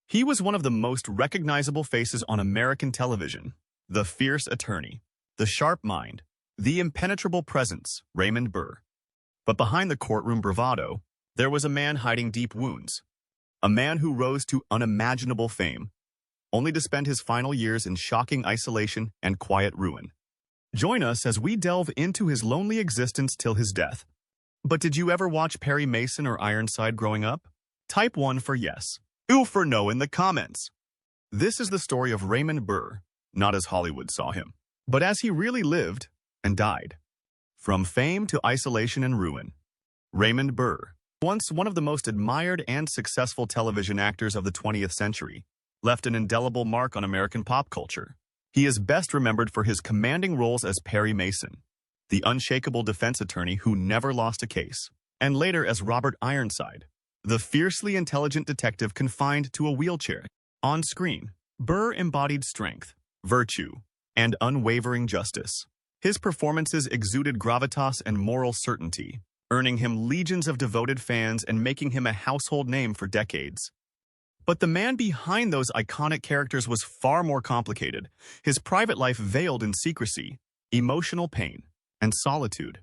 He was one of the most recognizable faces on American television. The fierce attorney, the sharp mind, the impenetrable presence, Raymond Burr. But behind the courtroom bravado, there was a man hiding deep wounds. A man who rose to unimaginable fame, only to spend his final years in shocking isolation and quiet ruin. Join us as we delve into his lonely existence till his death. But did you ever watch Perry Mason or Ironside growing up? Type 1 for yes, 2 for no in the comments. This is the story of Raymond Burr, not as Hollywood saw him, but as he really lived and died. From fame to isolation and ruin. Raymond Burr, once one of the most admired and successful television actors of the 20th century, left an indelible mark on American pop culture. He is best remembered for his commanding roles as Perry Mason, the unshakable defense attorney who never lost a case, and later as Robert Ironside, the fiercely intelligent detective confined to a wheelchair. On screen, Burr embodied strength, virtue, and unwavering justice. His performances exuded gravitas and moral certainty, earning him legions of devoted fans and making him a household name for decades. But the man behind those iconic characters was far more complicated, his private life veiled in secrecy, emotional pain, and solitude.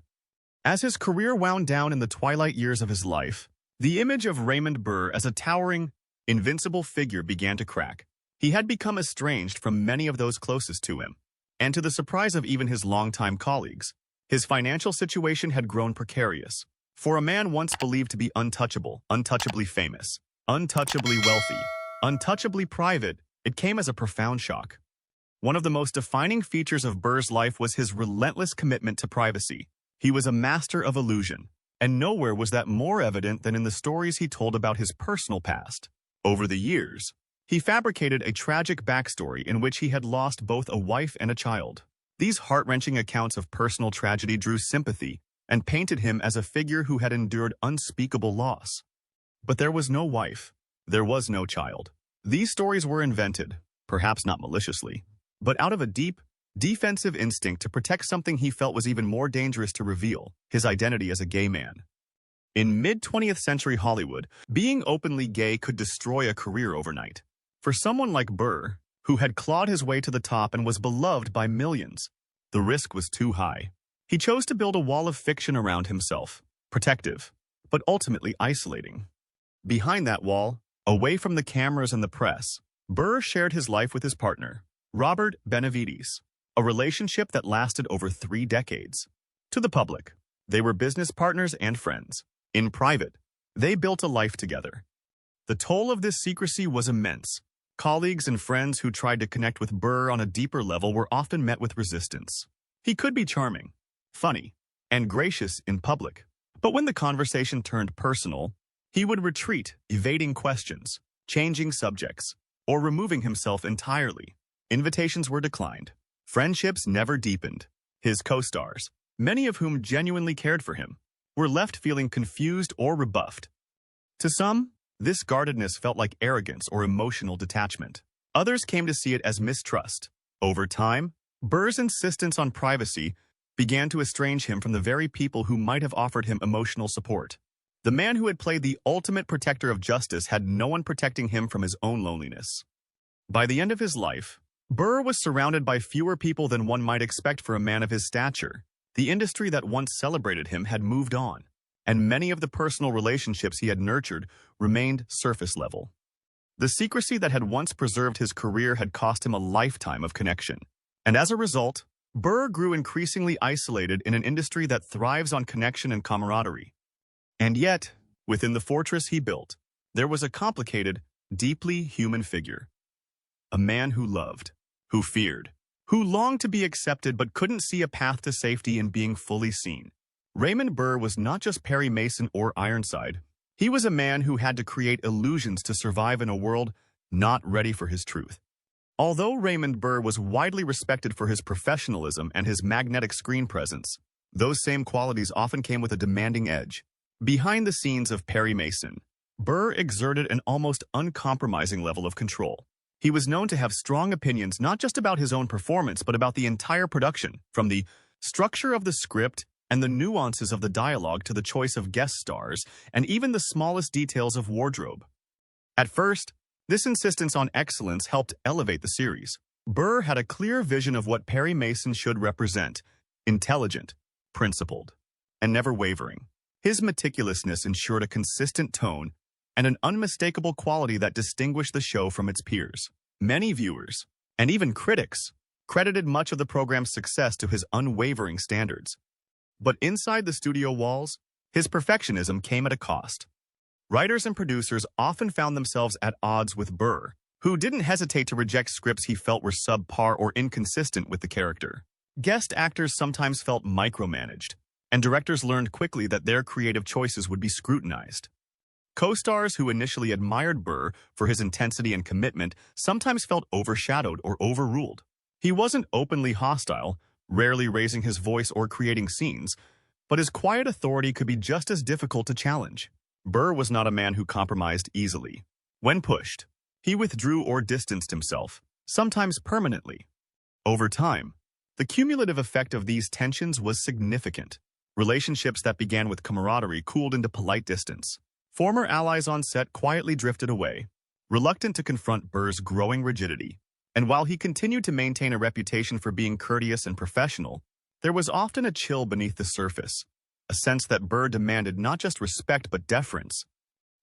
As his career wound down in the twilight years of his life, the image of Raymond Burr as a towering, invincible figure began to crack. He had become estranged from many of those closest to him, and to the surprise of even his longtime colleagues, his financial situation had grown precarious. For a man once believed to be untouchable, untouchably famous, untouchably wealthy, untouchably private, it came as a profound shock. One of the most defining features of Burr's life was his relentless commitment to privacy. He was a master of illusion, and nowhere was that more evident than in the stories he told about his personal past. Over the years, he fabricated a tragic backstory in which he had lost both a wife and a child. These heart-wrenching accounts of personal tragedy drew sympathy and painted him as a figure who had endured unspeakable loss. But there was no wife. There was no child. These stories were invented, perhaps not maliciously, but out of a deep, defensive instinct to protect something he felt was even more dangerous to reveal, his identity as a gay man. In mid-20th century Hollywood, being openly gay could destroy a career overnight. For someone like Burr, who had clawed his way to the top and was beloved by millions, the risk was too high. He chose to build a wall of fiction around himself, protective, but ultimately isolating. Behind that wall, away from the cameras and the press, Burr shared his life with his partner, Robert Benavides, a relationship that lasted over 3 decades. To the public, they were business partners and friends. In private, they built a life together. The toll of this secrecy was immense. Colleagues and friends who tried to connect with Burr on a deeper level were often met with resistance. He could be charming, funny, and gracious in public, but when the conversation turned personal, he would retreat, evading questions, changing subjects, or removing himself entirely. Invitations were declined. Friendships never deepened. His co-stars, many of whom genuinely cared for him, were left feeling confused or rebuffed. To some, this guardedness felt like arrogance or emotional detachment. Others came to see it as mistrust. Over time, Burr's insistence on privacy began to estrange him from the very people who might have offered him emotional support. The man who had played the ultimate protector of justice had no one protecting him from his own loneliness. By the end of his life, Burr was surrounded by fewer people than one might expect for a man of his stature. The industry that once celebrated him had moved on, and many of the personal relationships he had nurtured remained surface level. The secrecy that had once preserved his career had cost him a lifetime of connection, and as a result, Burr grew increasingly isolated in an industry that thrives on connection and camaraderie. And yet, within the fortress he built, there was a complicated, deeply human figure. A man who loved, who feared, who longed to be accepted but couldn't see a path to safety in being fully seen. Raymond Burr was not just Perry Mason or Ironside. He was a man who had to create illusions to survive in a world not ready for his truth. Although Raymond Burr was widely respected for his professionalism and his magnetic screen presence, those same qualities often came with a demanding edge. Behind the scenes of Perry Mason, Burr exerted an almost uncompromising level of control. He was known to have strong opinions not just about his own performance but about the entire production, from the structure of the script and the nuances of the dialogue to the choice of guest stars and even the smallest details of wardrobe. At first, This insistence on excellence helped elevate the series. Burr had a clear vision of what Perry Mason should represent: intelligent, principled, and never wavering. His meticulousness ensured a consistent tone and an unmistakable quality that distinguished the show from its peers. Many viewers, and even critics, credited much of the program's success to his unwavering standards. But inside the studio walls, his perfectionism came at a cost. Writers and producers often found themselves at odds with Burr, who didn't hesitate to reject scripts he felt were subpar or inconsistent with the character. Guest actors sometimes felt micromanaged, and directors learned quickly that their creative choices would be scrutinized. Co-stars who initially admired Burr for his intensity and commitment sometimes felt overshadowed or overruled. He wasn't openly hostile, rarely raising his voice or creating scenes, but his quiet authority could be just as difficult to challenge. Burr was not a man who compromised easily. When pushed, he withdrew or distanced himself, sometimes permanently. Over time, the cumulative effect of these tensions was significant. Relationships that began with camaraderie cooled into polite distance. Former allies on set quietly drifted away, reluctant to confront Burr's growing rigidity. And while he continued to maintain a reputation for being courteous and professional, there was often a chill beneath the surface, a sense that Burr demanded not just respect but deference.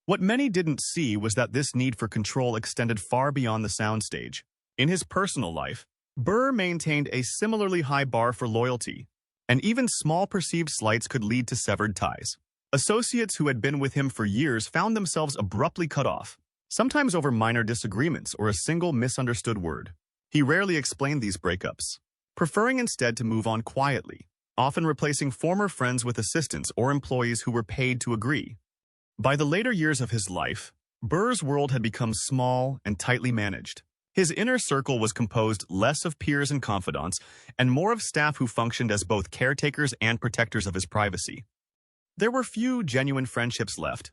What many didn't see was that this need for control extended far beyond the soundstage. In his personal life, Burr maintained a similarly high bar for loyalty, and even small perceived slights could lead to severed ties. Associates who had been with him for years found themselves abruptly cut off, sometimes over minor disagreements or a single misunderstood word. He rarely explained these breakups, preferring instead to move on quietly, often replacing former friends with assistants or employees who were paid to agree. By the later years of his life, Burr's world had become small and tightly managed. His inner circle was composed less of peers and confidants and more of staff who functioned as both caretakers and protectors of his privacy. There were few genuine friendships left,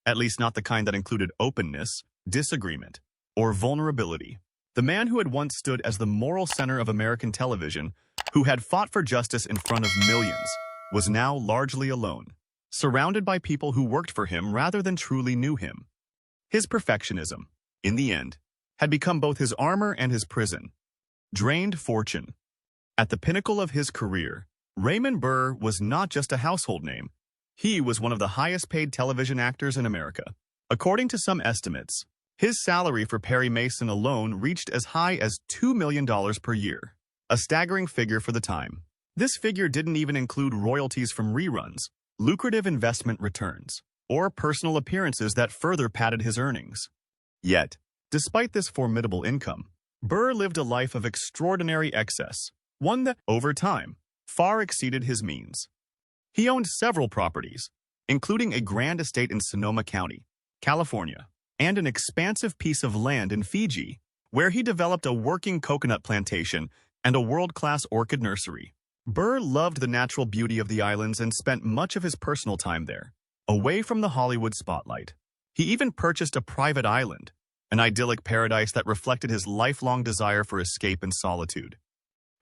at least not the kind that included openness, disagreement, or vulnerability. The man who had once stood as the moral center of American television, who had fought for justice in front of millions, was now largely alone, surrounded by people who worked for him rather than truly knew him. His perfectionism, in the end, had become both his armor and his prison. Drained fortune. At the pinnacle of his career, Raymond Burr was not just a household name. He was one of the highest-paid television actors in America. According to some estimates, his salary for Perry Mason alone reached as high as $2 million per year, a staggering figure for the time. This figure didn't even include royalties from reruns, lucrative investment returns, or personal appearances that further padded his earnings. Yet, despite this formidable income, Burr lived a life of extraordinary excess, one that, over time, far exceeded his means. He owned several properties, including a grand estate in Sonoma County, California, and an expansive piece of land in Fiji, where he developed a working coconut plantation and a world-class orchid nursery. Burr loved the natural beauty of the islands and spent much of his personal time there, away from the Hollywood spotlight. He even purchased a private island, an idyllic paradise that reflected his lifelong desire for escape and solitude.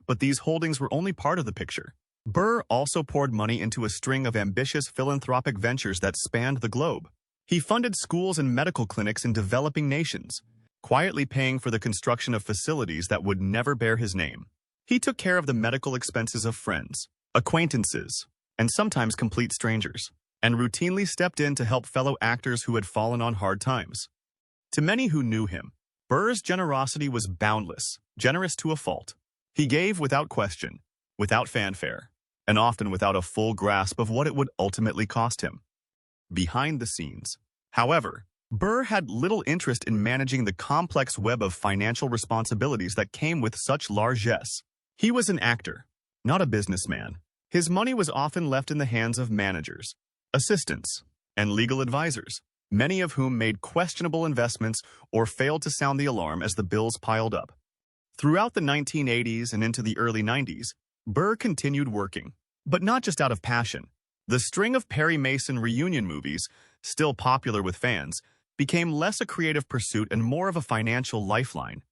But these holdings were only part of the picture. Burr also poured money into a string of ambitious philanthropic ventures that spanned the globe. He funded schools and medical clinics in developing nations, quietly paying for the construction of facilities that would never bear his name. He took care of the medical expenses of friends, acquaintances, and sometimes complete strangers, and routinely stepped in to help fellow actors who had fallen on hard times. To many who knew him, Burr's generosity was boundless, generous to a fault. He gave without question, without fanfare, and often without a full grasp of what it would ultimately cost him. Behind the scenes, however, Burr had little interest in managing the complex web of financial responsibilities that came with such largesse. He was an actor, not a businessman. His money was often left in the hands of managers, assistants, and legal advisors, many of whom made questionable investments or failed to sound the alarm as the bills piled up. Throughout the 1980s and into the early 90s, Burr continued working, but not just out of passion. The string of Perry Mason reunion movies, still popular with fans, became less a creative pursuit and more of a financial lifeline.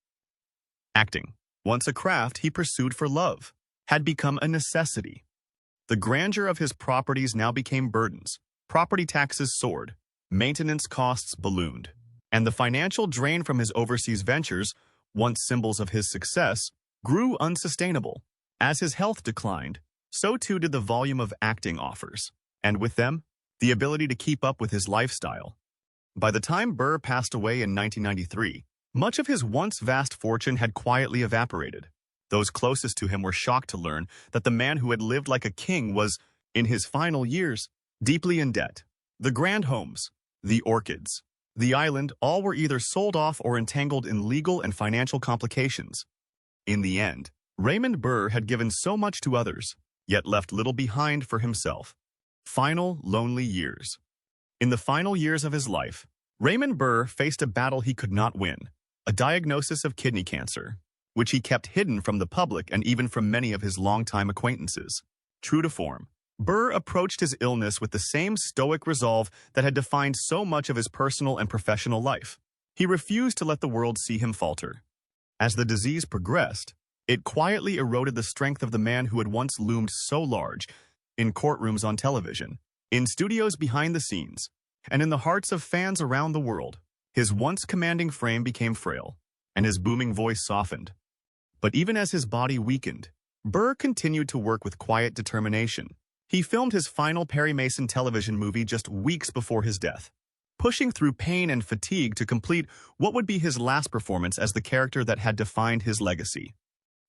Acting, once a craft he pursued for love, had become a necessity. The grandeur of his properties now became burdens. Property taxes soared, maintenance costs ballooned, and the financial drain from his overseas ventures, once symbols of his success, grew unsustainable. As his health declined, so too did the volume of acting offers, and with them, the ability to keep up with his lifestyle. By the time Burr passed away in 1993, much of his once vast fortune had quietly evaporated. Those closest to him were shocked to learn that the man who had lived like a king was, in his final years, deeply in debt. The grand homes, the orchids, the island, all were either sold off or entangled in legal and financial complications. In the end, Raymond Burr had given so much to others, yet left little behind for himself. Final, lonely years. In the final years of his life, Raymond Burr faced a battle he could not win, a diagnosis of kidney cancer, which he kept hidden from the public and even from many of his longtime acquaintances. True to form, Burr approached his illness with the same stoic resolve that had defined so much of his personal and professional life. He refused to let the world see him falter. As the disease progressed, it quietly eroded the strength of the man who had once loomed so large, in courtrooms on television, in studios behind the scenes, and in the hearts of fans around the world. His once commanding frame became frail, and his booming voice softened. But even as his body weakened, Burr continued to work with quiet determination. He filmed his final Perry Mason television movie just weeks before his death, pushing through pain and fatigue to complete what would be his last performance as the character that had defined his legacy.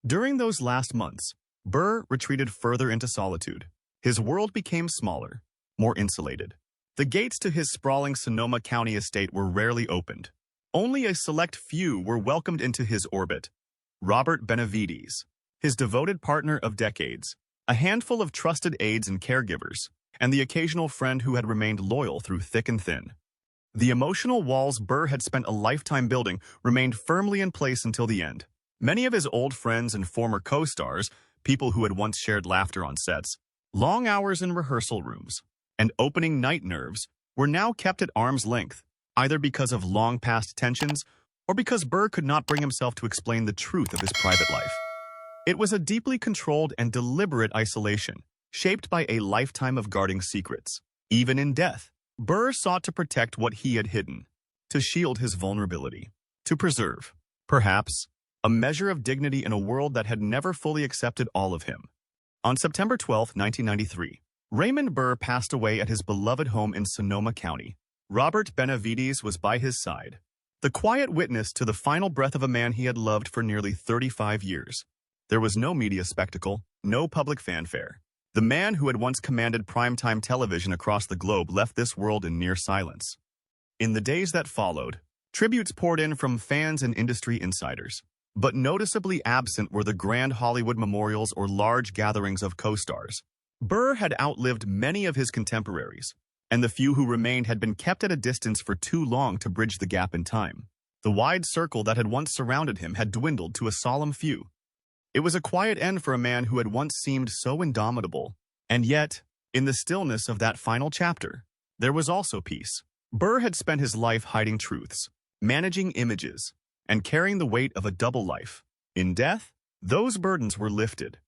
During those last months, Burr retreated further into solitude. His world became smaller, more insulated. The gates to his sprawling Sonoma County estate were rarely opened. Only a select few were welcomed into his orbit. Robert Benavides, his devoted partner of decades, a handful of trusted aides and caregivers, and the occasional friend who had remained loyal through thick and thin. The emotional walls Burr had spent a lifetime building remained firmly in place until the end. Many of his old friends and former co-stars, people who had once shared laughter on sets, long hours in rehearsal rooms, and opening night nerves, were now kept at arm's length, either because of long-past tensions or because Burr could not bring himself to explain the truth of his private life. It was a deeply controlled and deliberate isolation, shaped by a lifetime of guarding secrets. Even in death, Burr sought to protect what he had hidden, to shield his vulnerability, to preserve, perhaps, a measure of dignity in a world that had never fully accepted all of him. On September 12, 1993, Raymond Burr passed away at his beloved home in Sonoma County. Robert Benavides was by his side, the quiet witness to the final breath of a man he had loved for nearly 35 years. There was no media spectacle, no public fanfare. The man who had once commanded primetime television across the globe left this world in near silence. In the days that followed, tributes poured in from fans and industry insiders. But noticeably absent were the grand Hollywood memorials or large gatherings of co-stars. Burr had outlived many of his contemporaries, and the few who remained had been kept at a distance for too long to bridge the gap in time. The wide circle that had once surrounded him had dwindled to a solemn few. It was a quiet end for a man who had once seemed so indomitable, and yet, in the stillness of that final chapter, there was also peace. Burr had spent his life hiding truths, managing images, and carrying the weight of a double life. In death, those burdens were lifted.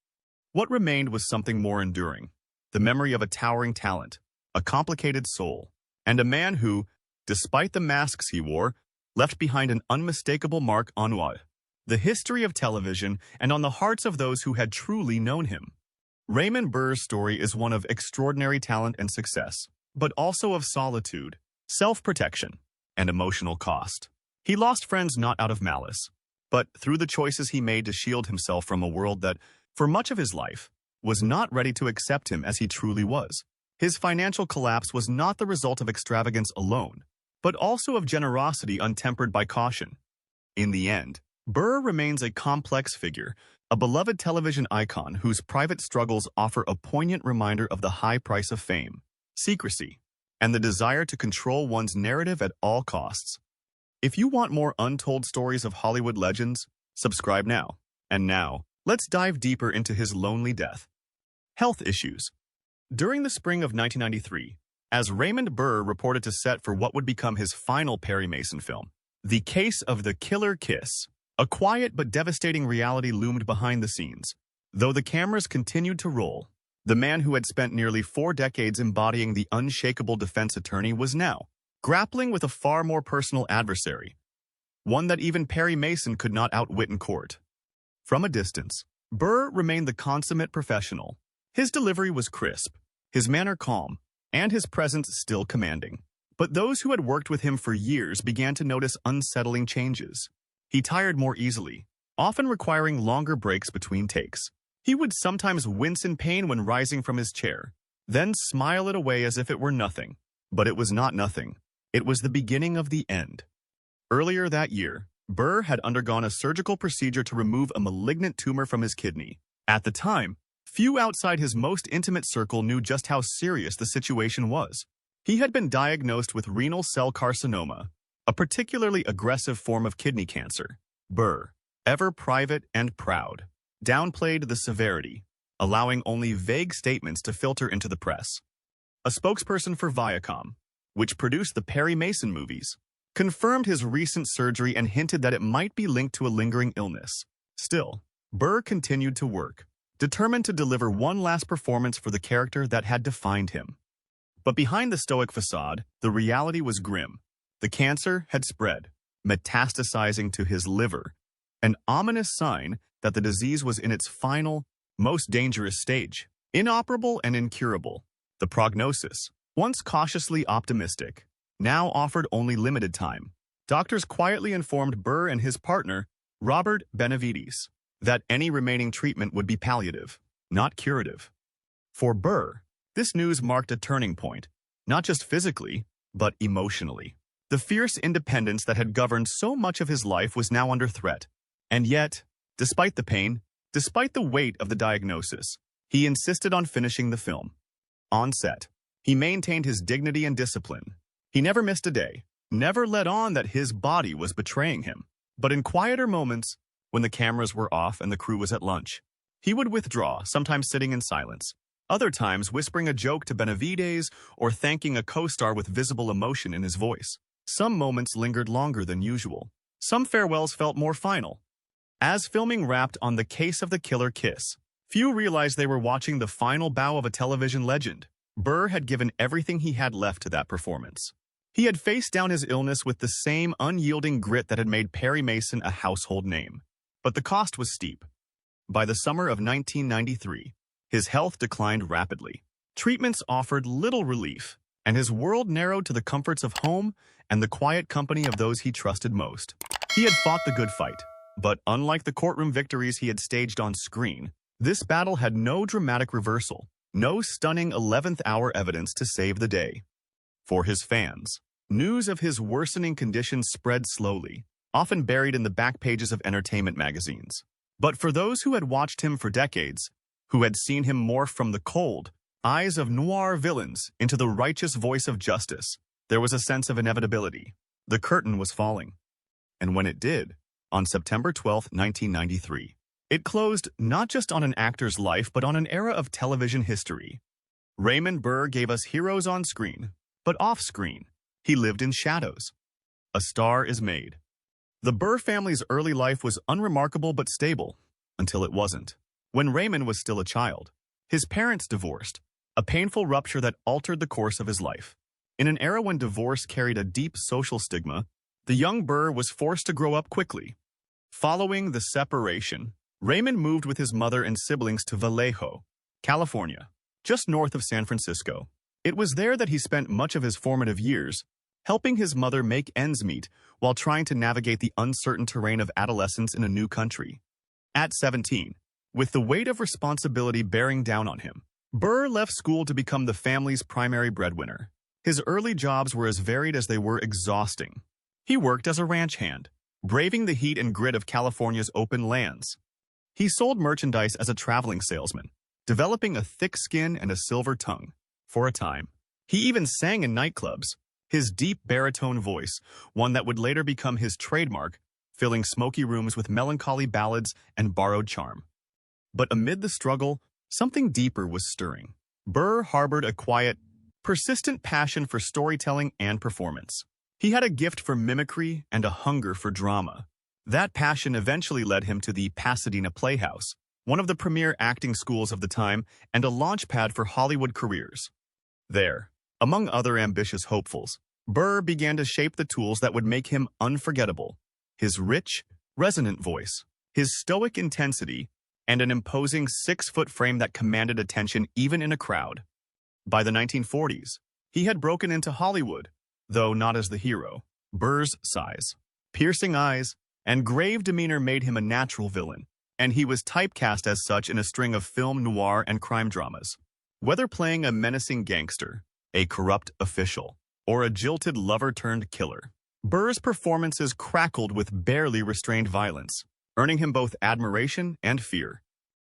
What remained was something more enduring, the memory of a towering talent, a complicated soul, and a man who, despite the masks he wore, left behind an unmistakable mark on the history of television and on the hearts of those who had truly known him. Raymond Burr's story is one of extraordinary talent and success, but also of solitude, self-protection, and emotional cost. He lost friends not out of malice, but through the choices he made to shield himself from a world that, for much of his life, was not ready to accept him as he truly was. His financial collapse was not the result of extravagance alone, but also of generosity untempered by caution. In the end, Burr remains a complex figure, a beloved television icon whose private struggles offer a poignant reminder of the high price of fame, secrecy, and the desire to control one's narrative at all costs. If you want more untold stories of Hollywood legends, subscribe now. And now, let's dive deeper into his lonely death. Health issues. During the spring of 1993, as Raymond Burr reported to set for what would become his final Perry Mason film, The Case of the Killer Kiss, a quiet but devastating reality loomed behind the scenes. Though the cameras continued to roll, the man who had spent nearly 4 decades embodying the unshakable defense attorney was now grappling with a far more personal adversary, one that even Perry Mason could not outwit in court. From a distance, Burr remained the consummate professional. His delivery was crisp, his manner calm, and his presence still commanding. But those who had worked with him for years began to notice unsettling changes. He tired more easily, often requiring longer breaks between takes. He would sometimes wince in pain when rising from his chair, then smile it away as if it were nothing. But it was not nothing. It was the beginning of the end. Earlier that year, Burr had undergone a surgical procedure to remove a malignant tumor from his kidney. At the time, few outside his most intimate circle knew just how serious the situation was. He had been diagnosed with renal cell carcinoma, a particularly aggressive form of kidney cancer. Burr, ever private and proud, downplayed the severity, allowing only vague statements to filter into the press. A spokesperson for Viacom, which produced the Perry Mason movies, confirmed his recent surgery and hinted that it might be linked to a lingering illness. Still, Burr continued to work, determined to deliver one last performance for the character that had defined him. But behind the stoic facade, the reality was grim. The cancer had spread, metastasizing to his liver, an ominous sign that the disease was in its final, most dangerous stage. Inoperable and incurable, the prognosis, once cautiously optimistic, now offered only limited time. Doctors quietly informed Burr and his partner, Robert Benavides, that any remaining treatment would be palliative, not curative. For Burr, this news marked a turning point, not just physically, but emotionally. The fierce independence that had governed so much of his life was now under threat. And yet, despite the pain, despite the weight of the diagnosis, he insisted on finishing the film. On set, he maintained his dignity and discipline. He never missed a day, never let on that his body was betraying him. But in quieter moments, when the cameras were off and the crew was at lunch, he would withdraw, sometimes sitting in silence, other times whispering a joke to Benavides or thanking a co-star with visible emotion in his voice. Some moments lingered longer than usual. Some farewells felt more final. As filming wrapped on The Case of the Killer Kiss, few realized they were watching the final bow of a television legend. Burr had given everything he had left to that performance. He had faced down his illness with the same unyielding grit that had made Perry Mason a household name. But the cost was steep. By the summer of 1993, his health declined rapidly. Treatments offered little relief, and his world narrowed to the comforts of home and the quiet company of those he trusted most. He had fought the good fight, but unlike the courtroom victories he had staged on screen, this battle had no dramatic reversal, no stunning 11th-hour evidence to save the day. For his fans, news of his worsening condition spread slowly, often buried in the back pages of entertainment magazines. But for those who had watched him for decades, who had seen him morph from the cold eyes of noir villains into the righteous voice of justice, there was a sense of inevitability. The curtain was falling. And when it did, on September 12, 1993, it closed not just on an actor's life, but on an era of television history. Raymond Burr gave us heroes on screen, but off-screen, he lived in shadows. A star is made. The Burr family's early life was unremarkable but stable, until it wasn't. When Raymond was still a child, his parents divorced, a painful rupture that altered the course of his life. In an era when divorce carried a deep social stigma, the young Burr was forced to grow up quickly. Following the separation, Raymond moved with his mother and siblings to Vallejo, California, just north of San Francisco. It was there that he spent much of his formative years, helping his mother make ends meet while trying to navigate the uncertain terrain of adolescence in a new country. At 17, with the weight of responsibility bearing down on him, Burr left school to become the family's primary breadwinner. His early jobs were as varied as they were exhausting. He worked as a ranch hand, braving the heat and grit of California's open lands. He sold merchandise as a traveling salesman, developing a thick skin and a silver tongue. For a time, he even sang in nightclubs, his deep baritone voice, one that would later become his trademark, filling smoky rooms with melancholy ballads and borrowed charm. But amid the struggle, something deeper was stirring. Burr harbored a quiet, persistent passion for storytelling and performance. He had a gift for mimicry and a hunger for drama. That passion eventually led him to the Pasadena Playhouse, one of the premier acting schools of the time and a launchpad for Hollywood careers. There, among other ambitious hopefuls, Burr began to shape the tools that would make him unforgettable: his rich, resonant voice, his stoic intensity, and an imposing 6-foot frame that commanded attention even in a crowd. By the 1940s, he had broken into Hollywood, though not as the hero. Burr's size, piercing eyes, and grave demeanor made him a natural villain, and he was typecast as such in a string of film noir and crime dramas. Whether playing a menacing gangster, a corrupt official, or a jilted lover-turned-killer, Burr's performances crackled with barely restrained violence, earning him both admiration and fear.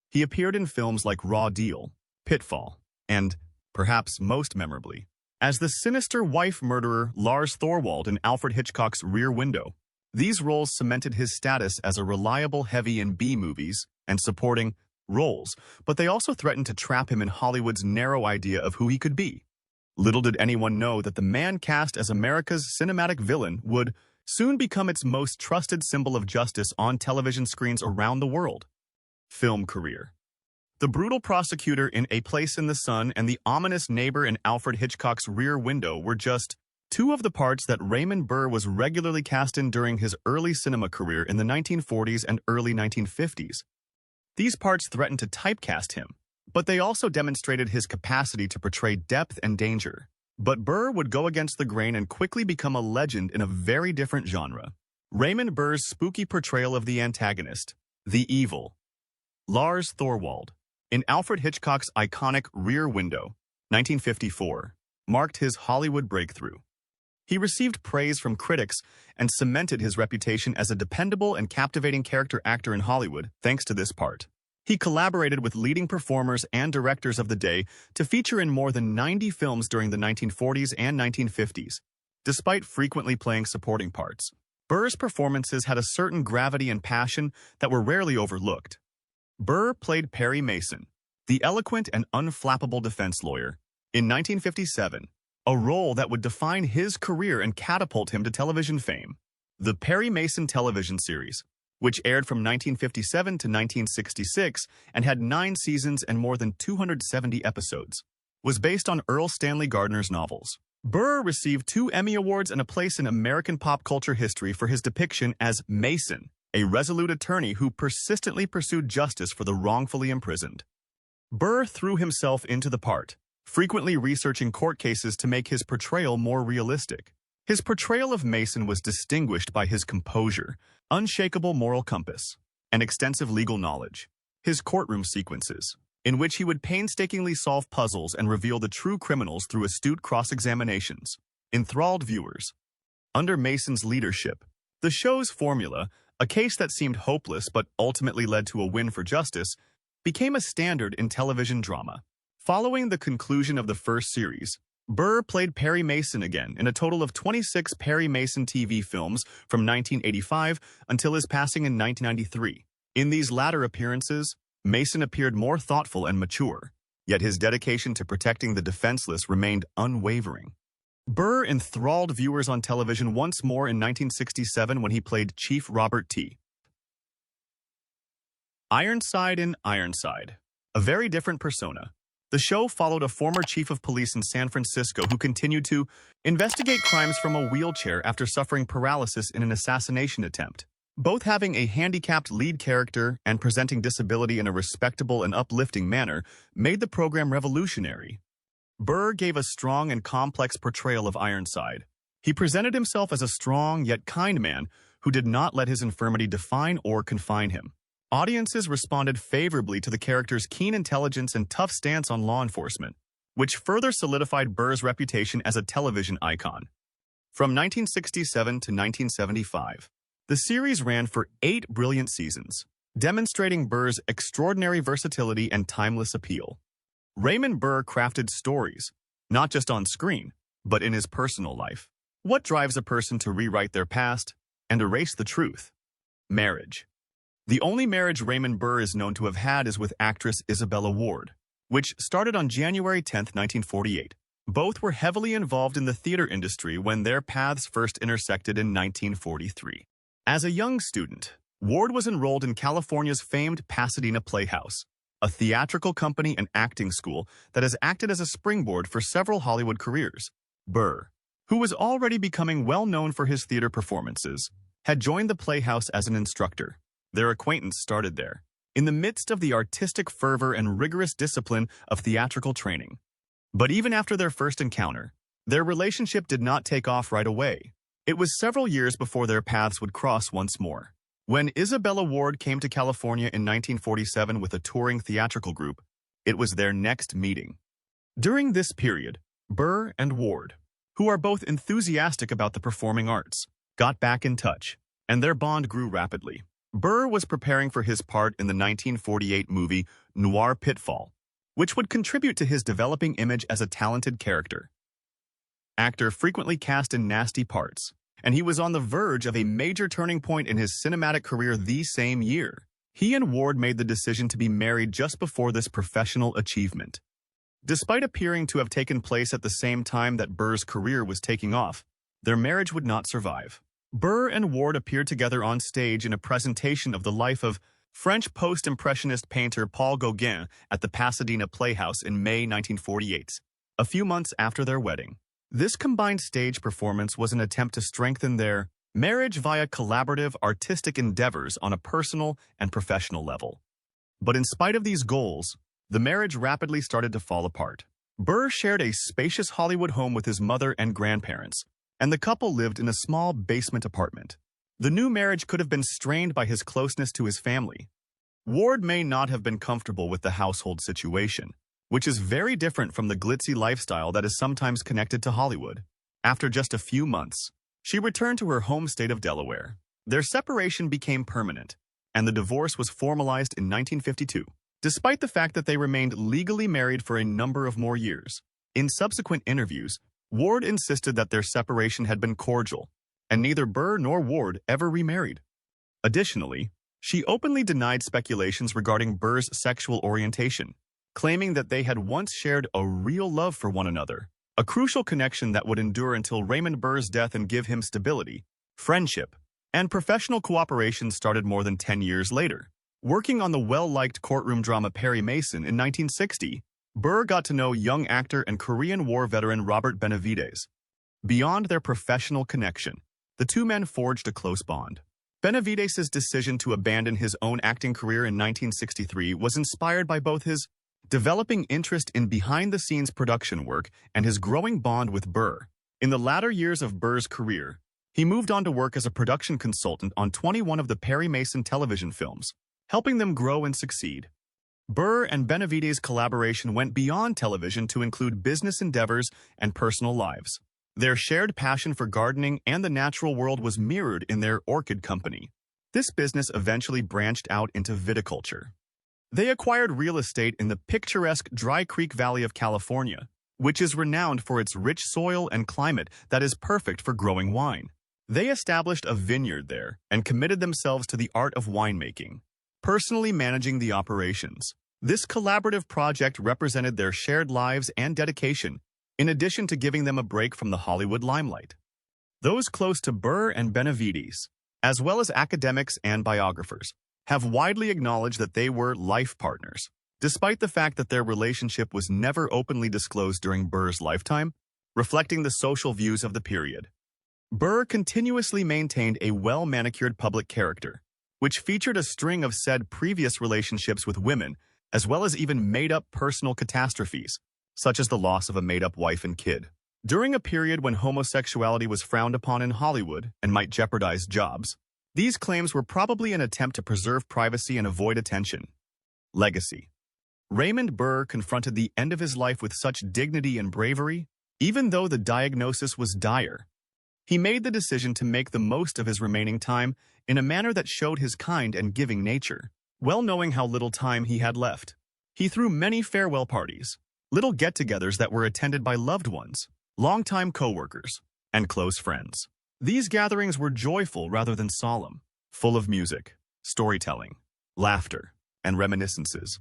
He appeared in films like Raw Deal, Pitfall, and, perhaps most memorably, as the sinister wife murderer Lars Thorwald in Alfred Hitchcock's Rear Window. These roles cemented his status as a reliable heavy in B-movies and supporting roles, but they also threatened to trap him in Hollywood's narrow idea of who he could be. Little did anyone know that the man cast as America's cinematic villain would soon become its most trusted symbol of justice on television screens around the world. Film career. The brutal prosecutor in A Place in the Sun and the ominous neighbor in Alfred Hitchcock's Rear Window were just two of the parts that Raymond Burr was regularly cast in during his early cinema career in the 1940s and early 1950s. These parts threatened to typecast him, but they also demonstrated his capacity to portray depth and danger. But Burr would go against the grain and quickly become a legend in a very different genre. Raymond Burr's spooky portrayal of the antagonist, the evil Lars Thorwald, in Alfred Hitchcock's iconic Rear Window, 1954, marked his Hollywood breakthrough. He received praise from critics and cemented his reputation as a dependable and captivating character actor in Hollywood thanks to this part. He collaborated with leading performers and directors of the day to feature in more than 90 films during the 1940s and 1950s. Despite frequently playing supporting parts, Burr's performances had a certain gravity and passion that were rarely overlooked. Burr played Perry Mason, the eloquent and unflappable defense lawyer, in 1957, a role that would define his career and catapult him to television fame. The Perry Mason television series, which aired from 1957 to 1966 and had 9 seasons and more than 270 episodes, was based on Earl Stanley Gardner's novels. Burr received 2 Emmy Awards and a place in American pop culture history for his depiction as Mason, a resolute attorney who persistently pursued justice for the wrongfully imprisoned. Burr threw himself into the part, frequently researching court cases to make his portrayal more realistic. His portrayal of Mason was distinguished by his composure, unshakable moral compass, and extensive legal knowledge. His courtroom sequences, in which he would painstakingly solve puzzles and reveal the true criminals through astute cross-examinations, enthralled viewers. Under Mason's leadership, the show's formula, a case that seemed hopeless but ultimately led to a win for justice, became a standard in television drama. Following the conclusion of the first series, Burr played Perry Mason again in a total of 26 Perry Mason TV films from 1985 until his passing in 1993. In these latter appearances, Mason appeared more thoughtful and mature, yet his dedication to protecting the defenseless remained unwavering. Burr enthralled viewers on television once more in 1967 when he played Chief Robert T. Ironside in Ironside, a very different persona. The show followed a former chief of police in San Francisco who continued to investigate crimes from a wheelchair after suffering paralysis in an assassination attempt. Both having a handicapped lead character and presenting disability in a respectable and uplifting manner made the program revolutionary. Burr gave a strong and complex portrayal of Ironside. He presented himself as a strong yet kind man who did not let his infirmity define or confine him. Audiences responded favorably to the character's keen intelligence and tough stance on law enforcement, which further solidified Burr's reputation as a television icon. From 1967 to 1975, the series ran for 8 brilliant seasons, demonstrating Burr's extraordinary versatility and timeless appeal. Raymond Burr crafted stories, not just on screen, but in his personal life. What drives a person to rewrite their past and erase the truth? Marriage. The only marriage Raymond Burr is known to have had is with actress Isabella Ward, which started on January 10, 1948. Both were heavily involved in the theater industry when their paths first intersected in 1943. As a young student, Ward was enrolled in California's famed Pasadena Playhouse, a theatrical company and acting school that has acted as a springboard for several Hollywood careers. Burr, who was already becoming well known for his theater performances, had joined the Playhouse as an instructor. Their acquaintance started there, in the midst of the artistic fervor and rigorous discipline of theatrical training. But even after their first encounter, their relationship did not take off right away. It was several years before their paths would cross once more. When Isabella Ward came to California in 1947 with a touring theatrical group, it was their next meeting. During this period, Burr and Ward, who are both enthusiastic about the performing arts, got back in touch, and their bond grew rapidly. Burr was preparing for his part in the 1948 movie Noir Pitfall, which would contribute to his developing image as a talented character actor frequently cast in nasty parts, and he was on the verge of a major turning point in his cinematic career the same year. He and Ward made the decision to be married just before this professional achievement. Despite appearing to have taken place at the same time that Burr's career was taking off, their marriage would not survive. Burr and Ward appeared together on stage in a presentation of the life of French post-impressionist painter Paul Gauguin at the Pasadena Playhouse in May 1948, a few months after their wedding. This combined stage performance was an attempt to strengthen their marriage via collaborative artistic endeavors on a personal and professional level. But in spite of these goals, the marriage rapidly started to fall apart. Burr shared a spacious Hollywood home with his mother and grandparents, and the couple lived in a small basement apartment. The new marriage could have been strained by his closeness to his family. Ward may not have been comfortable with the household situation, which is very different from the glitzy lifestyle that is sometimes connected to Hollywood. After just a few months, she returned to her home state of Delaware. Their separation became permanent, and the divorce was formalized in 1952, despite the fact that they remained legally married for a number of more years. In subsequent interviews, Ward insisted that their separation had been cordial, and neither Burr nor Ward ever remarried. Additionally, she openly denied speculations regarding Burr's sexual orientation, claiming that they had once shared a real love for one another, a crucial connection that would endure until Raymond Burr's death and give him stability, friendship, and professional cooperation started more than 10 years later. Working on the well-liked courtroom drama Perry Mason in 1960, Burr got to know young actor and Korean War veteran Robert Benavides. Beyond their professional connection, the two men forged a close bond. Benavides' decision to abandon his own acting career in 1963 was inspired by both his developing interest in behind-the-scenes production work and his growing bond with Burr. In the latter years of Burr's career, he moved on to work as a production consultant on 21 of the Perry Mason television films, helping them grow and succeed. Burr and Benavides' collaboration went beyond television to include business endeavors and personal lives. Their shared passion for gardening and the natural world was mirrored in their orchid company. This business eventually branched out into viticulture. They acquired real estate in the picturesque Dry Creek Valley of California, which is renowned for its rich soil and climate that is perfect for growing wine. They established a vineyard there and committed themselves to the art of winemaking, personally managing the operations. This collaborative project represented their shared lives and dedication, in addition to giving them a break from the Hollywood limelight. Those close to Burr and Benavides, as well as academics and biographers, have widely acknowledged that they were life partners, despite the fact that their relationship was never openly disclosed during Burr's lifetime, reflecting the social views of the period. Burr continuously maintained a well-manicured public character, which featured a string of said previous relationships with women, as well as even made-up personal catastrophes, such as the loss of a made-up wife and kid. During a period when homosexuality was frowned upon in Hollywood and might jeopardize jobs, these claims were probably an attempt to preserve privacy and avoid attention. Legacy. Raymond Burr confronted the end of his life with such dignity and bravery, even though the diagnosis was dire. He made the decision to make the most of his remaining time in a manner that showed his kind and giving nature, well knowing how little time he had left. He threw many farewell parties, little get-togethers that were attended by loved ones, longtime co-workers, and close friends. These gatherings were joyful rather than solemn, full of music, storytelling, laughter, and reminiscences.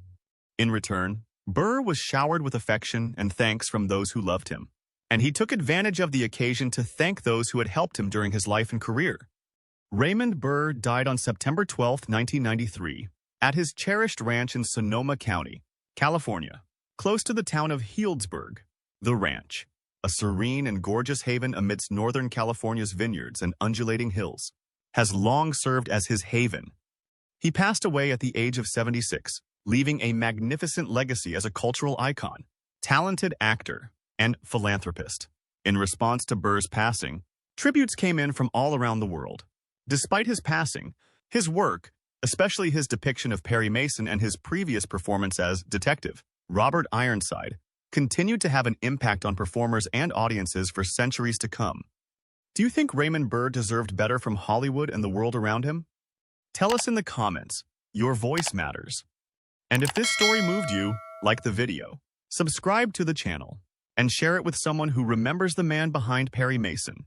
In return, Burr was showered with affection and thanks from those who loved him, and he took advantage of the occasion to thank those who had helped him during his life and career. Raymond Burr died on September 12, 1993, at his cherished ranch in Sonoma County, California, close to the town of Healdsburg. The ranch, a serene and gorgeous haven amidst Northern California's vineyards and undulating hills, has long served as his haven. He passed away at the age of 76, leaving a magnificent legacy as a cultural icon, talented actor, and philanthropist. In response to Burr's passing, tributes came in from all around the world. Despite his passing, his work, especially his depiction of Perry Mason and his previous performance as Detective Robert Ironside, continued to have an impact on performers and audiences for centuries to come. Do you think Raymond Burr deserved better from Hollywood and the world around him? Tell us in the comments. Your voice matters. And if this story moved you, like the video, subscribe to the channel, and share it with someone who remembers the man behind Perry Mason.